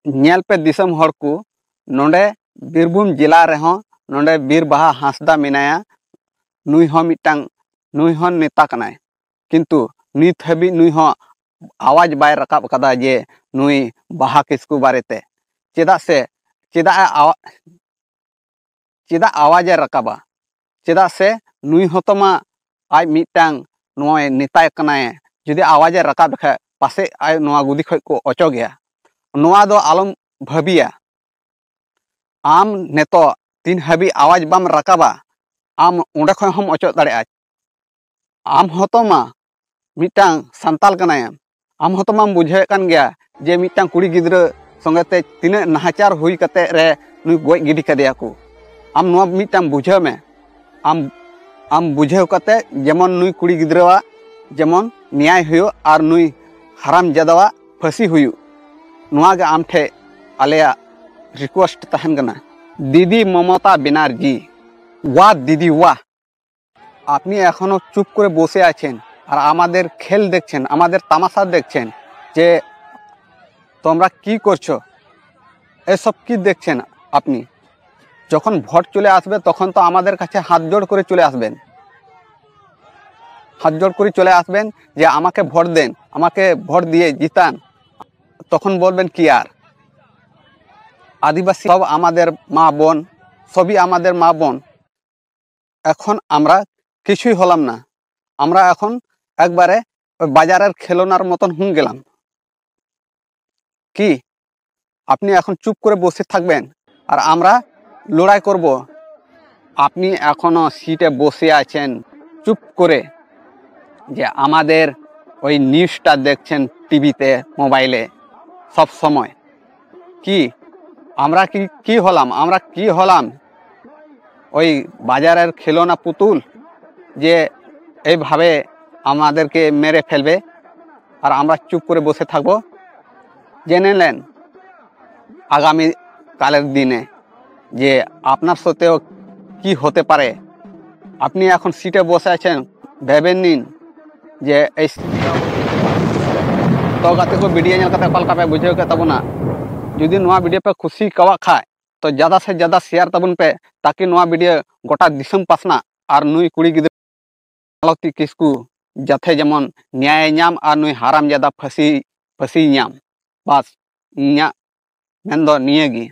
Nail पे दिसम हर को नोंडे बीरभूम जिला रेहों नोंडे बीर बाहा हांसदा मिनाया नुई हो मिटांग नुई हो नेता कनाय किंतु नित हबी नुई हो आवाज बाय रकाब कदा जे नुई बाहा किस्कू बारेते चेदा से चेदा आवाजे रकाबा चेदा से नुई हो तमा आज मिटांग नोय नेता कनाय जुदी आवाजे रकाब ख पासे आय नोआ गुदी खय को अचो गया नोआ दो आलम भाबिया आम नेतो तीन हबी आवाज बाम रकाबा आम उंडे खय हम अचो दाड़े आम होतमा मिटांग संताल कनाय आम होतमा बुझे कान गया जे मिटांग कुड़ी गिद्र संगते तीन नाहाचार हुई कते रे नुई गोय गिडी कदेया को आम नोआ मिटांग बुझे में आम बुझे कते जेमन नुई कुड़ी गिद्रवा जेमन न्याय हुयो और नुई हराम जदवा फांसी हुयो नोआ गे आम ठे आलेया रिक्वेस्ट तहन कना दीदी ममता बनर्जी वाह दीदी वाह আপনি এখনো চুপ করে বসে আছেন আর আমাদের খেল দেখছেন আমাদের তামাশা দেখছেন যে তোমরা কি করছো এসব কি দেখছেন আপনি যখন ভোট চলে আসবে তখন তো আমাদের কাছে হাত জোড় করে চলে আসবেন হাত জোড় করে চলে আসবেন যে আমাকে ভোট দেন আমাকে ভোট দিয়ে জিতান তখন বলবেন কি আর আদিবাসী সব আমাদের মা বোন সবই আমাদের মা বোন এখন আমরা কিছুই হলাম না আমরা এখন একবারে বাজারের খেলনার মতন হুন গেলাম কি আপনি এখন চুপ করে বসে থাকবেন আর আমরা লড়াই করব আপনি এখনো সিটে বসে আছেন চুপ করে যে আমাদের ওই নিউজটা দেখছেন টিভিতে মোবাইলে সব সময় কি আমরা কি হলাম আমরা কি হলাম ওই বাজারের খেলনা পুতুল যে এইভাবে আমাদেরকে মেরে ফেলবে আর আমরা চুপ করে বসে থাকব জেনে নেন আগামী কালের দিনে যে আপনার সাথেও কি হতে পারে আপনি এখন সিটে বসে আছেন ভেবে নিন যে এই तो गाते को वीडियो नेल कते कलका पे बुझे के तब ना जुदी नोआ वीडियो पे खुशी कवा खाए तो ज़्यादा से ज़्यादा शेयर तबन पे ताकि नोआ वीडियो गोटा दिसम पासना और नुई कुड़ी गिद्र मालती किस्कू जथे जेमन न्याय नाम और नुई हाराम ज़्यादा फांसी नाम बस इन्या मेन दो निये गी।